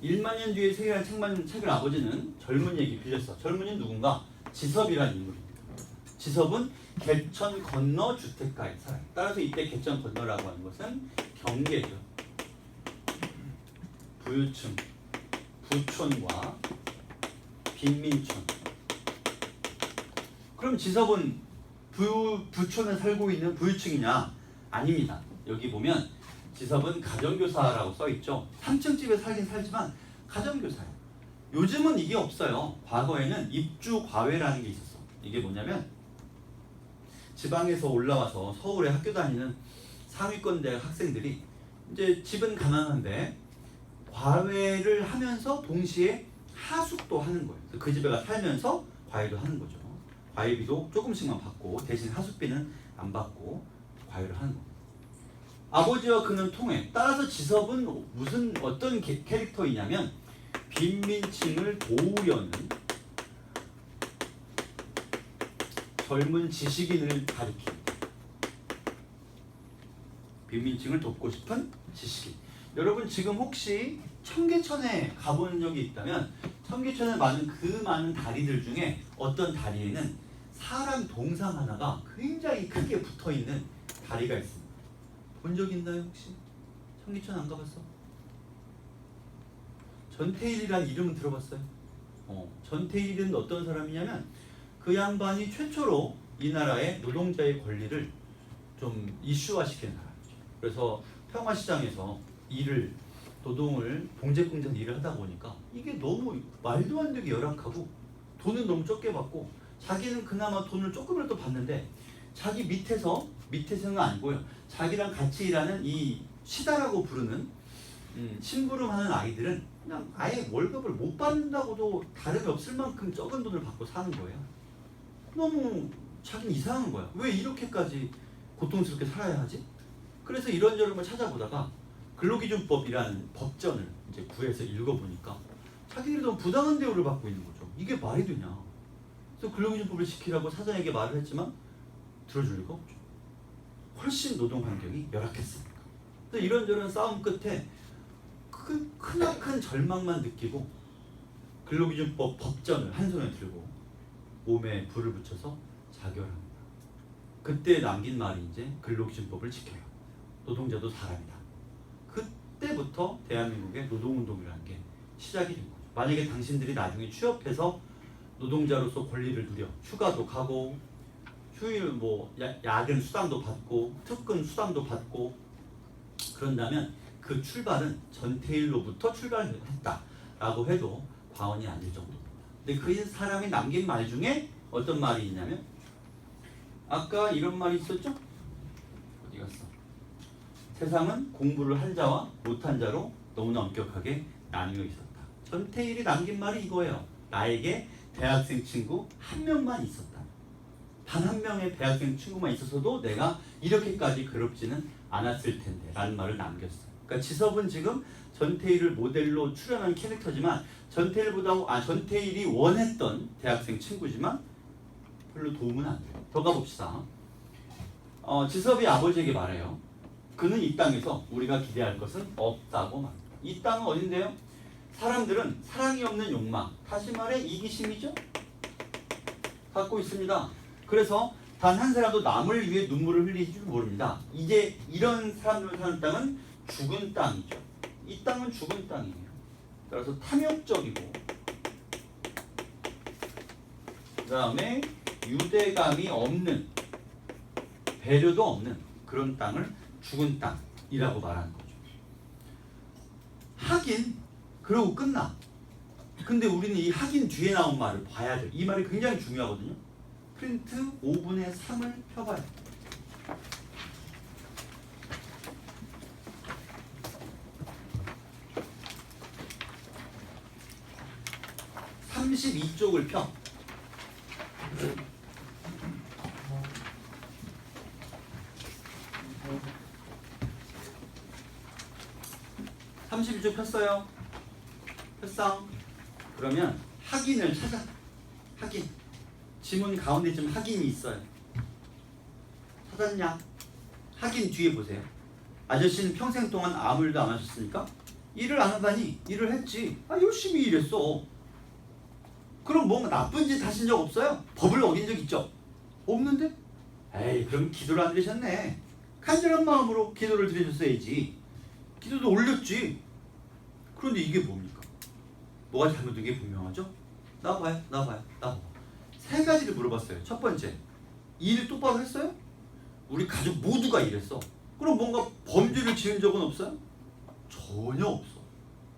1만 년 뒤에 세계라는 책을 아버지는 젊은이에게 빌렸어. 젊은이는 누군가? 지섭이라는 인물입니다. 지섭은 개천 건너 주택가에 살아요. 따라서 이때 개천 건너라고 하는 것은 경계죠. 부유층, 부촌과 빈민촌. 그럼 지섭은 부촌에 살고 있는 부유층이냐? 아닙니다. 여기 보면 지섭은 가정교사라고 써있죠. 3층 집에 살긴 살지만 가정교사예요. 요즘은 이게 없어요. 과거에는 입주과외라는 게 있었어. 이게 뭐냐면 지방에서 올라와서 서울에 학교 다니는 상위권 대학 학생들이 이제 집은 가난한데 과외를 하면서 동시에 하숙도 하는 거예요. 그 집에 가 살면서 과외도 하는 거죠. 과외비도 조금씩만 받고 대신 하숙비는 안 받고 과외를 하는 겁니다. 아버지와 그는 통해. 따라서 지섭은 어떤 캐릭터이냐면 빈민층을 도우려는 젊은 지식인을 가리킵니다. 빈민층을 돕고 싶은 지식인. 여러분 지금 혹시 청계천에 가본 적이 있다면 청계천에 많은 다리들 중에 어떤 다리에는 사람 동상 하나가 굉장히 크게 붙어있는 다리가 있습니다. 본 적 있나요 혹시? 청계천 안 가봤어? 전태일이라는 이름은 들어봤어요? 전태일은 어떤 사람이냐면 그 양반이 최초로 이 나라의 노동자의 권리를 좀 이슈화시킨 사람이죠. 그래서 평화시장에서 노동을 봉제공장 일을 하다 보니까 이게 너무 말도 안 되게 열악하고 돈은 너무 적게 받고 자기는 그나마 돈을 조금이라도 받는데 자기 밑에서는 아니고요. 자기랑 같이 일하는 이 시다라고 부르는 심부름하는 아이들은 그냥 아예 월급을 못 받는다고도 다름이 없을 만큼 적은 돈을 받고 사는 거예요. 너무 자기는 이상한 거야. 왜 이렇게까지 고통스럽게 살아야 하지? 그래서 이런저런 걸 찾아보다가 근로기준법이라는 법전을 이제 구해서 읽어보니까 자기들이 너무 부당한 대우를 받고 있는 거죠. 이게 말이 되냐? 그래서 근로기준법을 지키라고 사장에게 말을 했지만 들어줄 리가 없죠. 훨씬 노동 환경이 열악했으니까. 그래서 이런저런 싸움 끝에 크나큰 절망만 느끼고 근로기준법 법전을 한 손에 들고 몸에 불을 붙여서 자결합니다. 그때 남긴 말이 이제 근로기준법을 지켜요. 노동자도 사람이다. 그때부터 대한민국의 노동운동이라는 게 시작이 된 거죠. 만약에 당신들이 나중에 취업해서 노동자로서 권리를 누려 휴가도 가고 휴일 야근 수당도 받고 특근 수당도 받고 그런다면 그 출발은 전태일로부터 출발했다라고 해도 과언이 아닐 정도입니다. 근데 그 사람이 남긴 말 중에 어떤 말이 있냐면 아까 이런 말이 있었죠? 어디 갔어? 세상은 공부를 한 자와 못한 자로 너무나 엄격하게 나뉘어 있었다. 전태일이 남긴 말이 이거예요. 나에게 대학생 친구 한 명만 있었다. 단 한 명의 대학생 친구만 있었어도 내가 이렇게까지 괴롭지는 않았을 텐데 라는 말을 남겼어요. 그러니까 지섭은 지금 전태일을 모델로 출연한 캐릭터지만 전태일이 원했던 대학생 친구지만 별로 도움은 안 돼요. 더 가봅시다. 지섭이 아버지에게 말해요. 그는 이 땅에서 우리가 기대할 것은 없다고 말합니다. 이 땅은 어딘데요? 사람들은 사랑이 없는 욕망, 다시 말해 이기심이죠? 갖고 있습니다. 그래서 단 한 사람도 남을 위해 눈물을 흘리지 줄 모릅니다. 이제 이런 사람들 사는 땅은 죽은 땅이죠. 이 땅은 죽은 땅이에요. 따라서 탐욕적이고 그 다음에 유대감이 없는 배려도 없는 그런 땅을 죽은 땅이라고 말하는 거죠. 하긴 그러고 끝나. 근데 우리는 이 하긴 뒤에 나온 말을 봐야 돼요. 이 말이 굉장히 중요하거든요. 프린트 5분의 3을 펴봐요. (32쪽을) 펴. (32쪽) 폈어요. 폈어. 그러면 하긴을 찾아. 하긴. 지문 가운데쯤 하긴이 있어요. 찾았냐? 하긴 뒤에 보세요. 아저씨는 평생 동안 아무 일도 안 하셨습니까? 일을 안 하다니. 일을 했지. 열심히 일했어. 그럼 뭔가 나쁜 짓 하신 적 없어요? 법을 어긴 적 있죠? 없는데? 에이, 그럼 기도를 안 드리셨네. 간절한 마음으로 기도를 드리셨어야지. 기도도 올렸지. 그런데 이게 뭡니까? 뭐가 잘못된 게 분명하죠? 나와봐요. 세 가지를 물어봤어요. 첫 번째, 일 똑바로 했어요? 우리 가족 모두가 일했어. 그럼 뭔가 범죄를 지은 적은 없어요? 전혀 없어.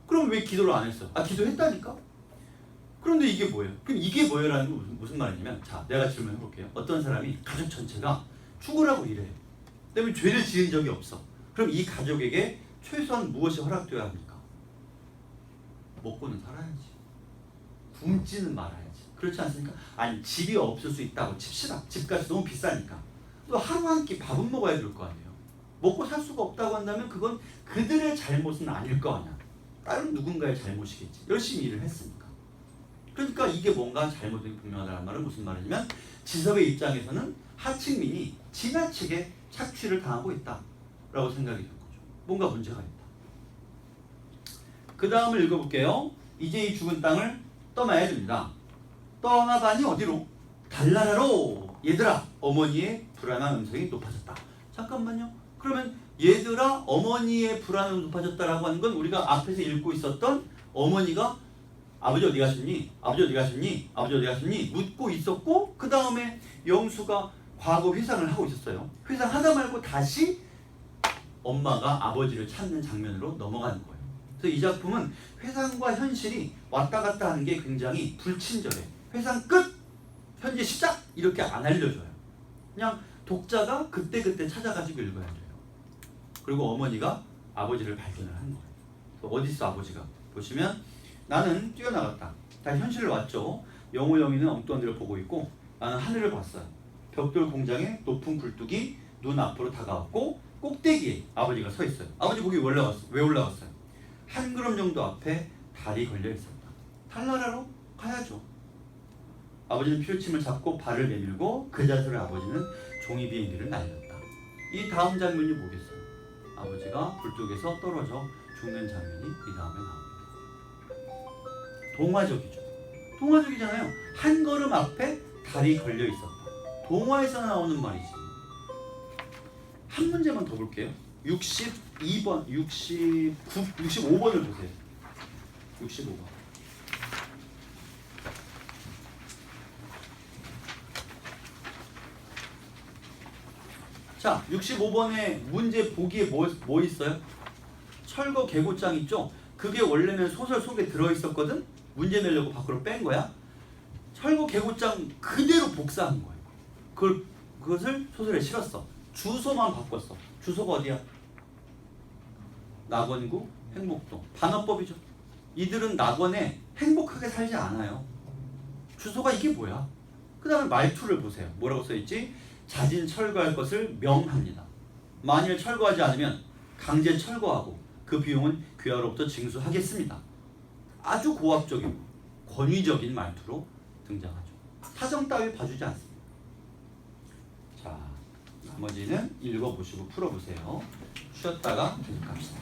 그럼 왜 기도를 안 했어요? 기도했다니까? 그런데 이게 뭐예요? 그럼 이게 뭐예요라는 건 무슨 말이냐면, 자, 내가 질문해 볼게요. 어떤 사람이 가족 전체가 죽으라고 일해. 그다음에 죄를 지은 적이 없어. 그럼 이 가족에게 최소한 무엇이 허락되어야 합니까? 먹고는 살아야지. 굶지는 말아야지. 그렇지 않습니까? 아니, 집이 없을 수 있다고 칩시다. 집값이 너무 비싸니까. 또 하루 한 끼 밥은 먹어야 될 거 아니에요. 먹고 살 수가 없다고 한다면 그건 그들의 잘못은 아닐 거 아니야. 다른 누군가의 잘못이겠지. 열심히 일을 했으니까. 그러니까 이게 뭔가 잘못된 분명하다는 말은 무슨 말이냐면, 지섭의 입장에서는 하층민이 지나치게 착취를 당하고 있다라고 생각이 된 거죠. 뭔가 문제가 있다. 그 다음을 읽어볼게요. 이제 이 죽은 땅을 떠나야 됩니다. 떠나다니 어디로? 달나라로. 얘들아, 어머니의 불안한 음성이 높아졌다. 잠깐만요. 그러면 얘들아, 어머니의 불안은 높아졌다라고 하는 건 우리가 앞에서 읽고 있었던 어머니가 아버지 어디 가셨니? 아버지 어디 가셨니? 아버지 어디 가셨니? 묻고 있었고, 그 다음에 영수가 과거 회상을 하고 있었어요. 회상하다 말고 다시 엄마가 아버지를 찾는 장면으로 넘어가는 거예요. 그래서 이 작품은 회상과 현실이 왔다 갔다 하는 게 굉장히 불친절해. 회상 끝! 현재 시작! 이렇게 안 알려줘요. 그냥 독자가 그때그때 찾아가지고 읽어야 돼요. 그리고 어머니가 아버지를 발견을 한 거예요. 어디 있어 아버지가? 보시면 나는 뛰어나갔다. 다시 현실을 왔죠. 영호영이는 엉뚱한 데를 보고 있고, 나는 하늘을 봤어요. 벽돌 공장의 높은 굴뚝이 눈 앞으로 다가왔고, 꼭대기에 아버지가 서 있어요. 아버지 거기 왜 올라갔어요? 한 걸음 정도 앞에 달이 걸려 있었다. 달나라로 가야죠. 아버지는 필침을 잡고 발을 내밀고 그 자세로 아버지는 종이 비행기를 날렸다. 이 다음 장면이 뭐겠어요? 아버지가 굴뚝에서 떨어져 죽는 장면이 이 다음에 나옵니다. 동화적이죠. 동화적이잖아요. 한 걸음 앞에 달이 걸려 있었다. 동화에서 나오는 말이지. 한 문제만 더 볼게요. 62번, 65번을 보세요. 65번. 자, 65번에 문제 보기에 뭐 있어요? 철거 계고장 있죠? 그게 원래는 소설 속에 들어있었거든? 문제 내려고 밖으로 뺀 거야. 철거 계고장 그대로 복사한 거예요. 그것을 소설에 실었어. 주소만 바꿨어. 주소가 어디야? 낙원구 행복동. 반어법이죠. 이들은 낙원에 행복하게 살지 않아요. 주소가 이게 뭐야? 그 다음에 말투를 보세요. 뭐라고 써있지? 자진 철거할 것을 명합니다. 만일 철거하지 않으면 강제 철거하고 그 비용은 귀하로부터 징수하겠습니다. 아주 고압적이고 권위적인 말투로 등장하죠. 사정 따위 봐주지 않습니다. 자, 나머지는 읽어보시고 풀어보세요. 쉬었다가 계속합시다.